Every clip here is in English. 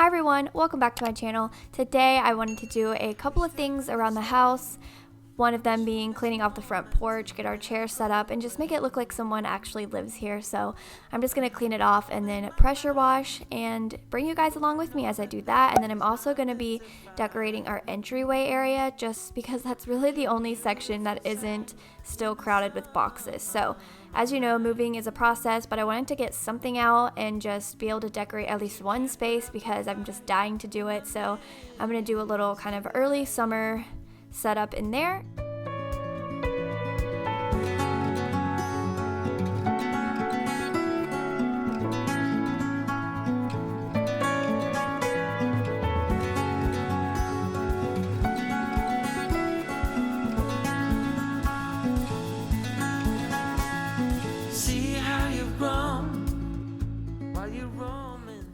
Hi everyone, welcome back to my channel. Today I wanted to do a couple of things around the house. One of them being cleaning off the front porch, get our chairs set up, and just make it look like someone actually lives here. So I'm just going to clean it off and then pressure wash and bring you guys along with me as I do that. And then I'm also going to be decorating our entryway area just because that's really the only section that isn't still crowded with boxes. So as you know, moving is a process, but I wanted to get something out and just be able to decorate at least one space because I'm just dying to do it. So I'm going to do a little kind of early summer setup in there.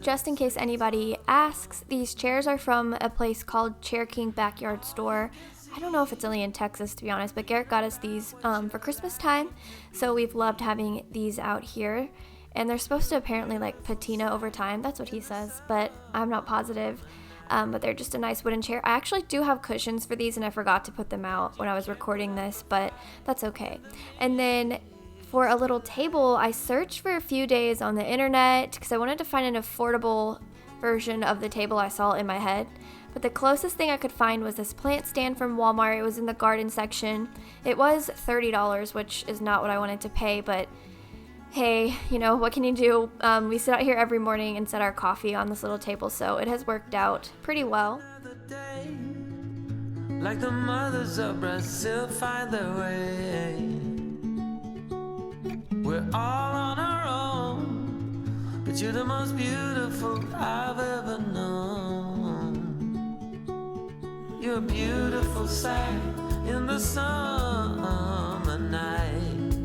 Just in case anybody asks, these chairs are from a place called Chair King Backyard Store. I don't know if it's only in Texas, to be honest, but Garrett got us these for Christmas time, so we've loved having these out here. And they're supposed to apparently like patina over time, that's what he says, but I'm not positive. But they're just a nice wooden chair. I actually do have cushions for these and I forgot to put them out when I was recording this, but that's okay. And then for a little table, I searched for a few days on the internet because I wanted to find an affordable version of the table I saw in my head. But the closest thing I could find was this plant stand from Walmart. It was in the garden section. It was $30, which is not what I wanted to pay, but hey, you know, what can you do? We sit out here every morning and set our coffee on this little table, so it has worked out pretty well. Like the mothers of Brazil find their way. We're all on our own, but you're the most beautiful I've ever known. You're a beautiful sight in the summer night,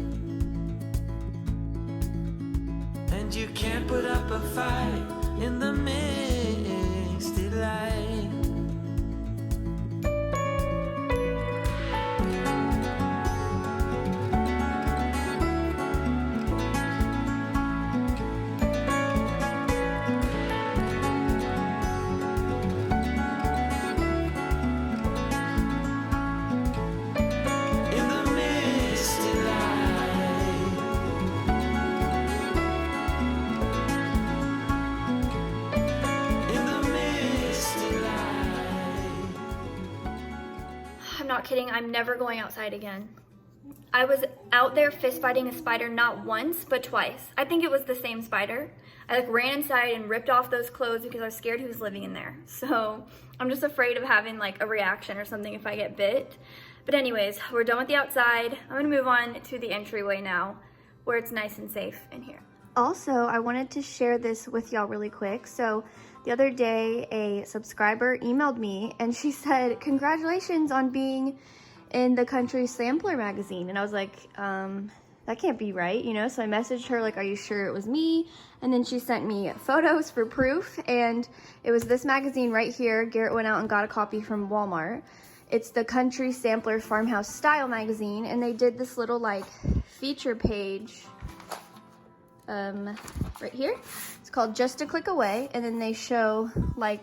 and you can't put up a fight in the misty light. I'm not kidding, I'm never going outside again. I was out there fist fighting a spider not once, but twice. I think it was the same spider. I ran inside and ripped off those clothes because I was scared who was living in there. So I'm just afraid of having a reaction or something if I get bit. But anyways, we're done with the outside. I'm gonna move on to the entryway now, where it's nice and safe in here. Also, I wanted to share this with y'all really quick. So the other day, a subscriber emailed me and she said, "Congratulations on being in the Country Sampler magazine." And I was like, that can't be right, you know? So I messaged her like, "Are you sure it was me?" And then she sent me photos for proof. And it was this magazine right here. Garrett went out and got a copy from Walmart. It's the Country Sampler Farmhouse Style magazine. And they did this little feature page right here. It's called Just a Click Away, and then they show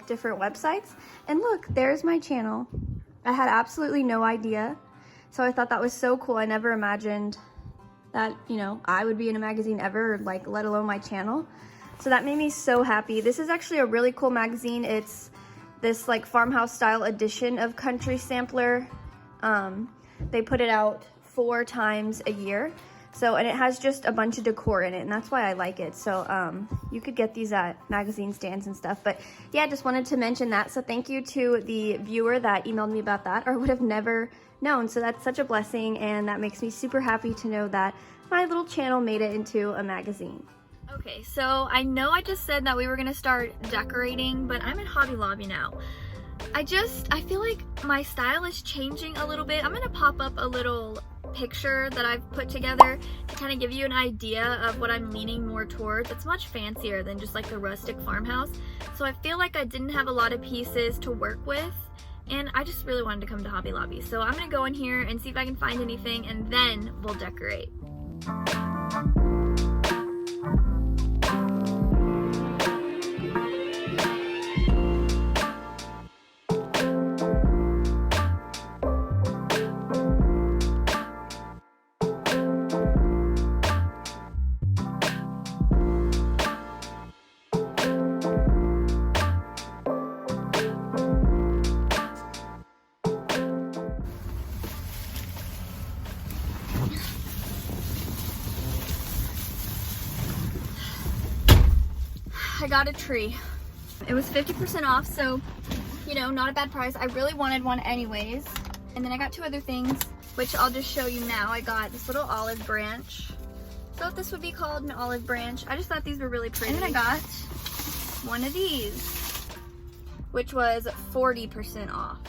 different websites. And look, there's my channel. I had absolutely no idea, so I thought that was so cool. I never imagined that, you know, I would be in a magazine ever, let alone my channel. So that made me so happy. This is actually a really cool magazine. It's this farmhouse style edition of Country Sampler. They put it out 4 times a year. So, and it has just a bunch of decor in it, and that's why I like it. So, you could get these at magazine stands and stuff. But yeah, just wanted to mention that. So thank you to the viewer that emailed me about that, or would have never known. So that's such a blessing, and that makes me super happy to know that my little channel made it into a magazine. Okay, so I know I just said that we were gonna start decorating, but I'm at Hobby Lobby now. I feel like my style is changing a little bit. I'm gonna pop up a little picture that I've put together to kind of give you an idea of what I'm leaning more towards. It's much fancier than just the rustic farmhouse. So I feel like I didn't have a lot of pieces to work with, and I just really wanted to come to Hobby Lobby. So I'm gonna go in here and see if I can find anything, and then we'll decorate. I got a tree. It was 50% off, so, you know, not a bad price. I really wanted one anyways. And then I got two other things, which I'll just show you now. I got this little olive branch. Thought this would be called an olive branch. I just thought these were really pretty. And then I got one of these, which was 40% off.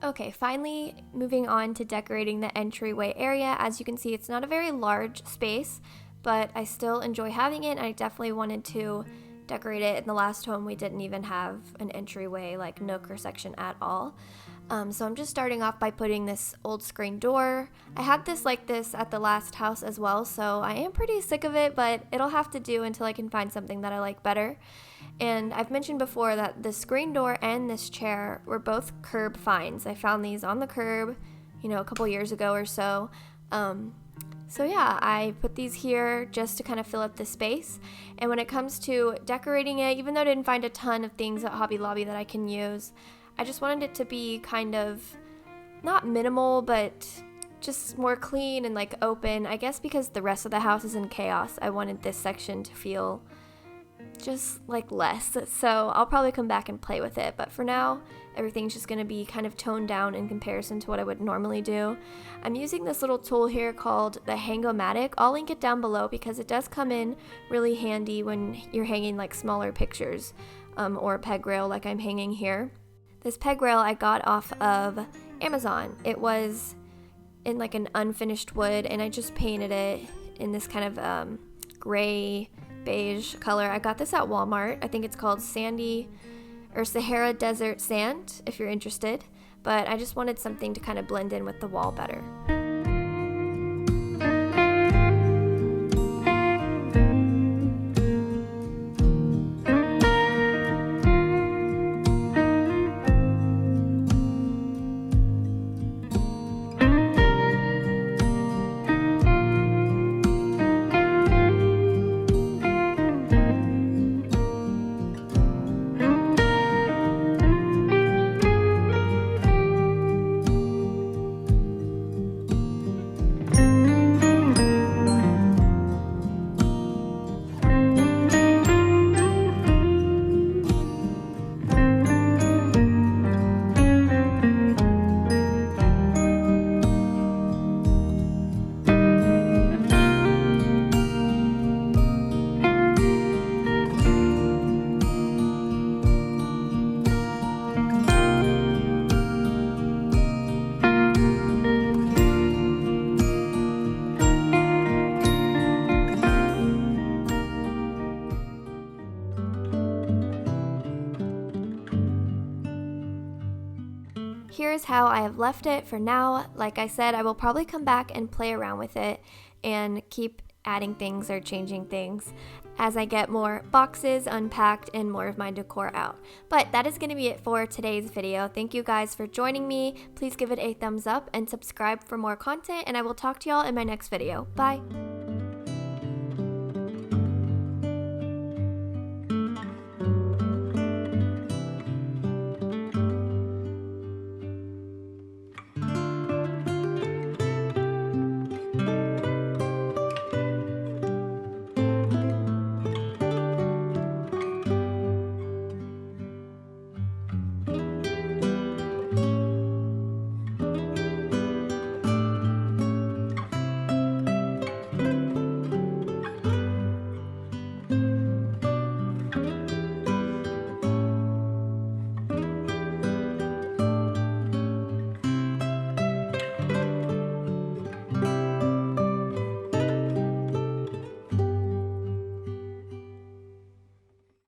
Okay, finally moving on to decorating the entryway area. As you can see, it's not a very large space, but I still enjoy having it. I definitely wanted to decorate it. In the last home, we didn't even have an entryway like nook or section at all. So I'm just starting off by putting this old screen door. I had this like this at the last house as well, so I am pretty sick of it, but it'll have to do until I can find something that I like better. And I've mentioned before that the screen door and this chair were both curb finds. I found these on the curb, you know, a couple years ago or so. So yeah, I put these here just to kind of fill up the space. And when it comes to decorating it, even though I didn't find a ton of things at Hobby Lobby that I can use, I just wanted it to be kind of not minimal, but just more clean and like open. I guess because the rest of the house is in chaos, I wanted this section to feel just like less. So I'll probably come back and play with it, but for now everything's just going to be kind of toned down in comparison to what I would normally do. I'm using this little tool here called the Hang-O-Matic. I'll link it down below because it does come in really handy when you're hanging like smaller pictures or a peg rail like I'm hanging here. This peg rail I got off of Amazon. It was in like an unfinished wood and I just painted it in this kind of gray beige color. I got this at Walmart. I think it's called Sandy or Sahara Desert Sand if you're interested, but I just wanted something to kind of blend in with the wall better. Here's how I have left it for now. Like I said, I will probably come back and play around with it and keep adding things or changing things as I get more boxes unpacked and more of my decor out. But that is going to be it for today's video. Thank you guys for joining me. Please give it a thumbs up and subscribe for more content, and I will talk to y'all in my next video. Bye!